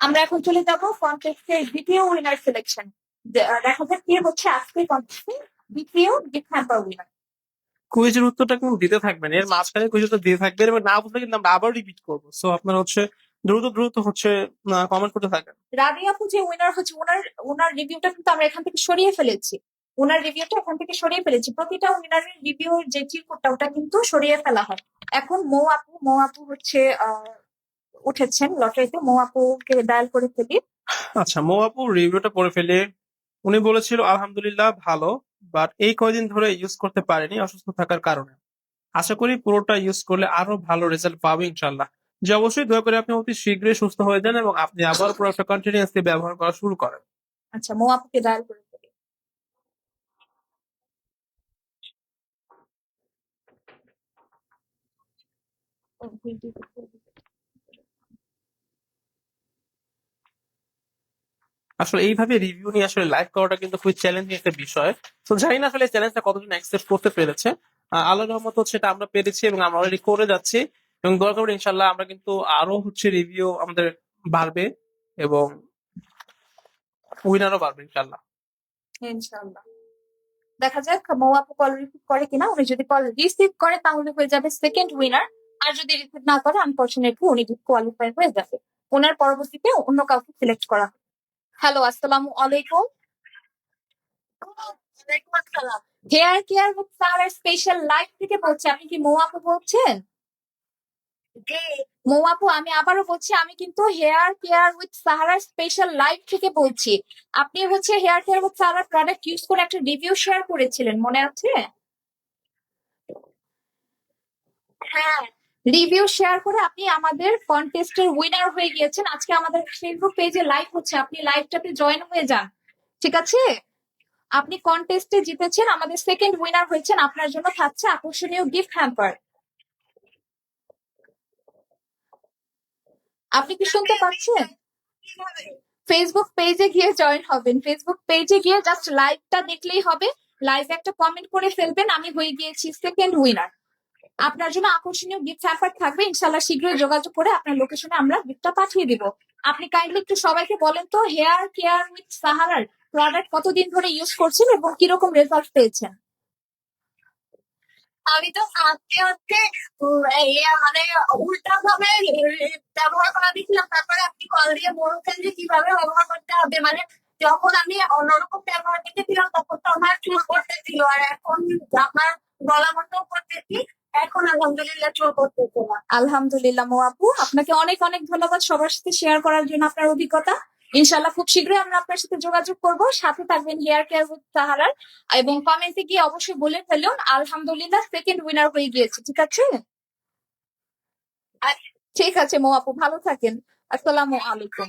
আমরা এখন চলে যাব কন্টেস্টের দ্বিতীয় উইনার সিলেকশন। দেখা যাক কে হচ্ছে আজকে কন্টেস্টের দ্বিতীয় গিফট হ্যাম্পার উইনার। কুইজের উত্তরটা কিন্তু দিতে থাকবেন, এর মাঝখানে কুইজ উত্তর দিয়ে থাকবেন এবং না বুঝলে কিন্তু আমরা আবার রিপিট করবো। সো আপনার হচ্ছে দ্রুত হচ্ছে কমেন্ট করতে থাকেন। রাবিয়া আপু যে উইনার হচ্ছে ওনার রিভিউটা কিন্তু আমরা এখান থেকে সরিয়ে ফেলেছি। ওনার রিভিউটা এখান থেকে সরিয়ে ফেলেছি। প্রতিটা উইনারের রিভিউ যে চিরকুটটা ওটা কিন্তু সরিয়ে ফেলা হয়। এখন মৌ আপু হচ্ছে উঠেছেন লটারিতে। মৌ আপুকে ডায়াল করে ফেলি। আচ্ছা, মৌ আপু রিভিউটা পড়ে ফেলে। উনি বলেছিল আলহামদুলিল্লাহ ভালো, বাট এই কয়দিন ধরে ইউজ করতে পারেনি অসুস্থ থাকার কারণে। আশা করি পুরোটা ইউজ করলে আরো ভালো রেজাল্ট পাবে ইনশাল্লাহ। যে অবশ্যই দয়া করে আপনি অতি শীঘ্রই সুস্থ হয়ে যান এবং আপনি আবার পুরোটা কন্টিনিউয়াসলি ব্যবহার করা শুরু করেন। আচ্ছা, মৌ আপুকে ডায়াল করে ফেলি। আসলে এইভাবে রিভিউ নিয়ে আসলে লাইভ করাটা কিন্তু খুবই চ্যালেঞ্জিং একটা বিষয়। তো জানি না আসলে চ্যালেঞ্জটা কতজন অ্যাকসেপ্ট করতে পেরেছে। আল্লাহর রহমত হচ্ছে এটা আমরা পেরেছি এবং আমরা অলরেডি করে যাচ্ছি এবং দরকার হলে ইনশাল্লাহ আমরা কিন্তু আরো হচ্ছে রিভিউ আমাদের বাড়বে এবং উইনারও বাড়বে ইনশাল্লাহ। ইনশাআল্লাহ দেখা যাক মৌ আপু কল রিসিভ করে কিনা। উনি যদি কল রিসিভ করে তাহলে হয়ে যাবে সেকেন্ড উইনার, আর যদি রিসিভ না করে আনফরচুনেটলি উনি ডিসকোয়ালিফাই হয়ে যাবে। ওনার পরবর্তীতে অন্য কাউকে সিলেক্ট করা হবে। হ্যালো, আসসালামু আলাইকুম। হেয়ার কেয়ার উইথ সারার স্পেশাল লাইফ থেকে বলছি। আপনি কি মৌ আপু বলছেন? মৌ আপু, আমি আবারও বলছি, আমি কিন্তু hair care with Sahara special life থেকে বলছি। আপনি হচ্ছে hair care with Sahara product use করে একটা রিভিউ শেয়ার করেছিলেন, মনে আছে? হ্যাঁ, রিভিউ শেয়ার করে আপনি আমাদের কন্টেস্টের উইনার হয়ে গিয়েছেন। আজকে আমাদের ফেসবুক পেজে লাইভ হচ্ছে, আপনি লাইভটাতে জয়েন হয়ে যান। ঠিক আছে? আপনি কন্টেস্টে জিতেছেন, আমাদের সেকেন্ড উইনার হয়েছেন। আপনার জন্য থাকছে আকর্ষণীয় গিফট হ্যাম্পার। আপনি কি শুনতে পাচ্ছেন? ফেসবুক পেজে গিয়ে জয়েন হবেন। ফেসবুক পেজে গিয়ে জাস্ট লাইভটা দেখলেই হবে। লাইভে একটা কমেন্ট করে ফেলবেন, আমি হয়ে গিয়েছি সেকেন্ড উইনার। আপনার জন্য আকর্ষণীয় গিফট হ্যাম্পার থাকবে। ইনশাল্লাহ শীঘ্রই যোগাযোগ করে আপনার লোকেশনে আমরা গিফটটা পাঠিয়ে দিব। আপনি কাইন্ডলি একটু সবাইকে বলেন তো হেয়ার কেয়ার উইথ সাহারার প্রোডাক্ট কতদিন ধরে ইউজ করছেন এবং কিরকম রেজাল্ট পেয়েছেন? আমি তো আজকে হচ্ছে মানে উল্টা ভাবে ব্যবহার করা দিয়েছিলাম। তারপরে আপনি কল দিয়ে বলছেন যে কিভাবে ব্যবহার করতে হবে। মানে যখন আমি অন্যরকম ব্যবহার দেখেছিলাম তখন তো আমার চুল করতেছিল, আর এখন আমার গলা মতো করতেছি। এখন আলহামদুলিল্লাহ চুল করতেছে না। আলহামদুলিল্লাহ মৌ আপু, আপনাকে অনেক অনেক ধন্যবাদ সবার সাথে শেয়ার করার জন্য আপনার অভিজ্ঞতা। ইনশাল্লাহ খুব শীঘ্রই আমরা আপনার সাথে যোগাযোগ করব। সাথে থাকবেন হেয়ার কেয়ার উইথ সাহারার। এবং কমেন্টে গিয়ে অবশ্যই বলে ফেলুন আলহামদুলিল্লাহ সেকেন্ড উইনার হয়ে গিয়েছে। ঠিক আছে? ঠিক আছে মৌ আপু, ভালো থাকেন। আসসালামু আলাইকুম।